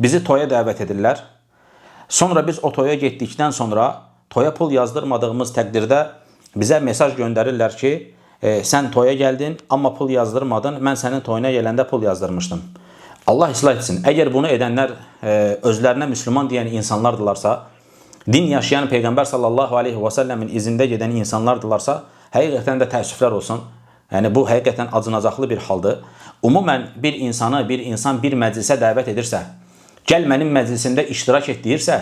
Bizi toya dəvət edirlər. Sonra biz o toya getdikdən sonra toya pul yazdırmadığımız təqdirdə bizə mesaj göndərirlər ki, sən toya gəldin, amma pul yazdırmadın, mən sənin toyuna gələndə pul yazdırmışdım. Allah islah etsin. Əgər bunu edənlər özlərinə Müslüman deyən insanlardılarsa, din yaşayan Peyğəmbər sallallahu aleyhi və səlləmin izində gedən insanlardılarsa, həqiqətən də təəssüflər olsun. Yəni, bu həqiqətən acınacaqlı bir haldır. Umumən bir insan bir məclisə dəvət edirsə, gəl mənim məclisimdə iştirak et deyirsə,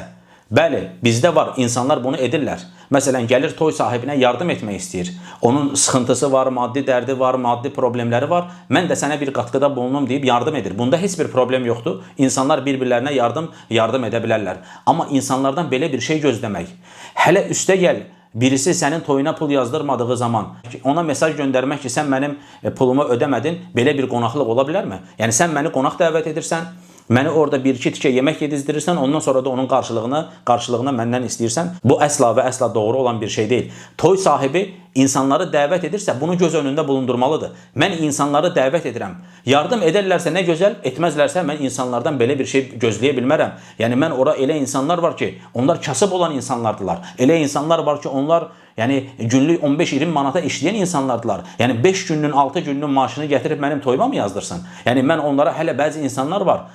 bəli, bizdə var, insanlar bunu edirlər. Məsələn, gəlir toy sahibinə yardım etmək istəyir. Onun sıxıntısı var, maddi dərdi var, maddi problemləri var. Mən də sənə bir qatqıda bulunum deyib yardım edir. Bunda heç bir problem yoxdur. İnsanlar bir-birlərinə yardım edə bilərlər. Amma insanlardan belə bir şey gözləmək. Hələ üstə gəl, birisi sənin toyuna pul yazdırmadığı zaman ona mesaj göndərmək ki, sən mənim pulumu ödəmədin, belə bir qonaqlıq ola bilərmi? Yəni, sən məni qonaq dəvət edirsən, məni orada bir-iki tikə yemək yedizdirirsən, ondan sonra da onun qarşılığına məndən istəyirsən. Bu əsla və əsla doğru olan bir şey deyil. Toy sahibi insanları dəvət edirsə, bunu göz önündə bulundurmalıdır. Mən insanları dəvət edirəm. Yardım edərlərsə nə gözəl, etməzlərsə mən insanlardan belə bir şey gözləyə bilmərəm. Yəni, mən ora elə insanlar var ki, onlar kasıb olan insanlardılar. Elə insanlar var ki, onlar günlük 15-20 manata işləyən insanlardılar. Yəni, 5 günün, 6 günün maaşını gətirib mənim toyuma mı yazdırsın? Yəni, mən onlara hələ bəzi insanlar var.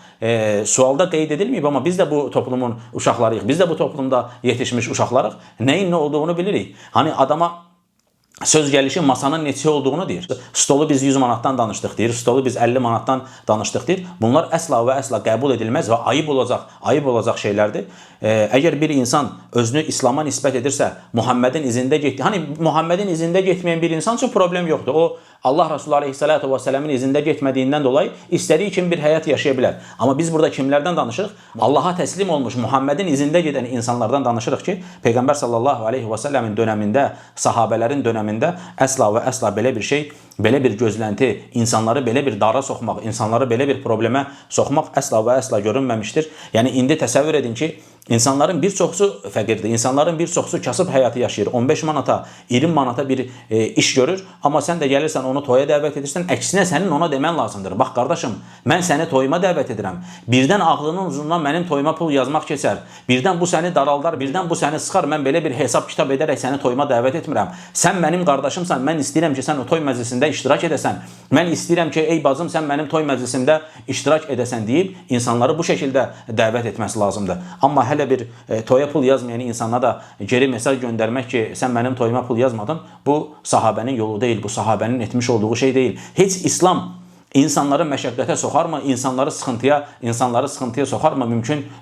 Sualda qeyd edilməyib, amma biz də bu toplumun uşaqlarıyıq. Biz də bu toplumda yetişmiş uşaqlarıq. Nəyin nə olduğunu bilirik. Hani adama söz gəlişi masanın neçə olduğunu deyir. Stolu biz 100 manatdan danışdıq deyir, stolu biz 50 manatdan danışdıq deyir. Bunlar əsla və əsla qəbul edilməz və ayıb olacaq şeylərdir. Əgər bir insan özünü İslama nisbət edirsə, Muhammedin izində getdi. Hani Muhammedin izində getməyən bir insan üçün problem yoxdur. O, Allah Resulü Aleyhisselatü Vesselam'ın izində getmədiyindən dolayı istədiyi kimi bir həyat yaşaya bilər. Amma biz burada kimlərdən danışırıq? Allaha təslim olmuş, Muhammedin izində gedən insanlardan danışırıq ki, Peyğəmbər sallallahu aleyhi və səlləmin dönəmində, sahabələrin dönəmində əsla və əsla belə bir şey, belə bir gözlənti, insanları belə bir dara soxmaq, insanları belə bir problemə soxmaq əsla və əsla görünməmişdir. Yəni, indi təsəvvür edin ki, İnsanların bir çoxusu fəqirdir, insanların bir çoxusu kasıb həyatı yaşayır, 15 manata, 20 manata bir iş görür, amma sən də gəlirsən onu toya dəvət edirsən, əksinə sənin ona demən lazımdır. Bax, qardaşım, mən səni toyuma dəvət edirəm, birdən ağlının ucundan mənim toyuma pul yazmaq keçər, birdən bu səni daraldar, birdən bu səni sıxar, mən belə bir hesab kitab edərək səni toyuma dəvət etmirəm. Sən mənim qardaşımsan, mən istəyirəm ki, sən o toy məclisində iştirak edəsən, mən istəyirəm ki, ey bacım, sən mənim toy məclisimdə iştirak edəsən deyib, insanları bu şəkildə dəvət etməsi lazımdır. Amma hələ bir toya pul yazmayan insana da geri mesaj göndərmək ki, sən mənim toyuma pul yazmadın, bu sahabənin yolu deyil, bu sahabənin etmiş olduğu şey deyil. Heç İslam insanları məşəqqətə soxarmı, insanları sıxıntıya soxarmı?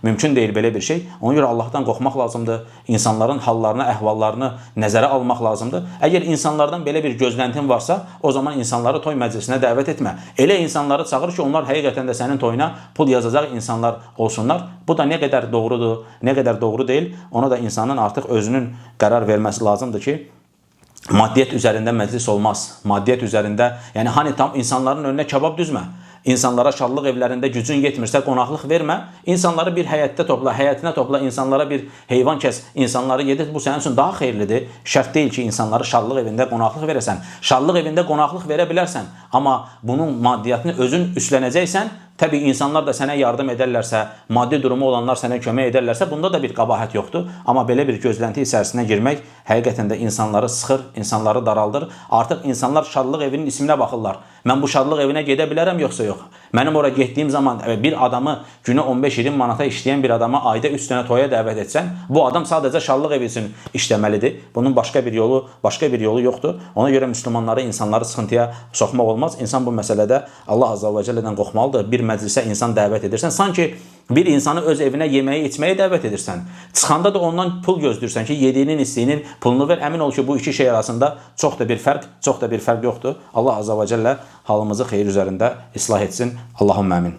Mümkün deyil belə bir şey. Ona görə Allahdan qorxmaq lazımdır, insanların hallarını, əhvallarını nəzərə almaq lazımdır. Əgər insanlardan belə bir gözləntin varsa, o zaman insanları toy məclisinə dəvət etmə. Elə insanları çağır ki, onlar həqiqətən də sənin toyuna pul yazacaq insanlar olsunlar. Bu da nə qədər doğrudur, nə qədər doğru deyil, ona da insanın artıq özünün qərar verməsi lazımdır ki, maddiyyət üzərində məclis olmaz. Maddiyyət üzərində, yəni hani tam insanların önünə kabab düzmə. İnsanlara şadlıq evlərində gücün yetmirsə qonaqlıq vermə. İnsanları bir həyətdə topla, həyətinə topla, insanlara bir heyvan kəs, insanları yedir. Bu sənin üçün daha xeyirlidir. Şərt deyil ki, insanları şadlıq evində qonaqlıq verəsən. Şadlıq evində qonaqlıq verə bilərsən. Amma bunun maddiyyatını özün üstlənəcəksən. Təbii insanlar da sənə yardım edərlərsə, maddi durumu olanlar sənə kömək edərlərsə, bunda da bir qabahət yoxdur. Amma belə bir gözlənti içərisinə girmək həqiqətən də insanları sıxır, insanları daraldır. Artıq insanlar şadlıq evinin isminə baxırlar. Mən bu şadlıq evinə gedə bilərəm, yoxsa yox? Mənim ora getdiyim zaman bir adamı günə 15-20 manata işləyən bir adama ayda 3 dənə toya dəvət etsən, bu adam sadəcə şadlıq evi üçün işləməlidir. Bunun başqa bir yolu yoxdur. Ona görə müsəlmanları, insanları sıxıntıya soxmaq olmaz. İnsan bu məsələdə Allah Azza və Cəllədən qorxmalıdır. Bir məclisə insan dəvət edirsən, sanki bir insanı öz evinə yeməyi, içməyi dəvət edirsən. Çıxanda da ondan pul gözləyirsən ki, yediyinin, istəyinin pulunu ver. Əmin ol ki, bu iki şey arasında çox da bir fərq yoxdur. Allah Azza və Cəllə halımızı xeyir üzərində islah etsin. Allahümmə əmin.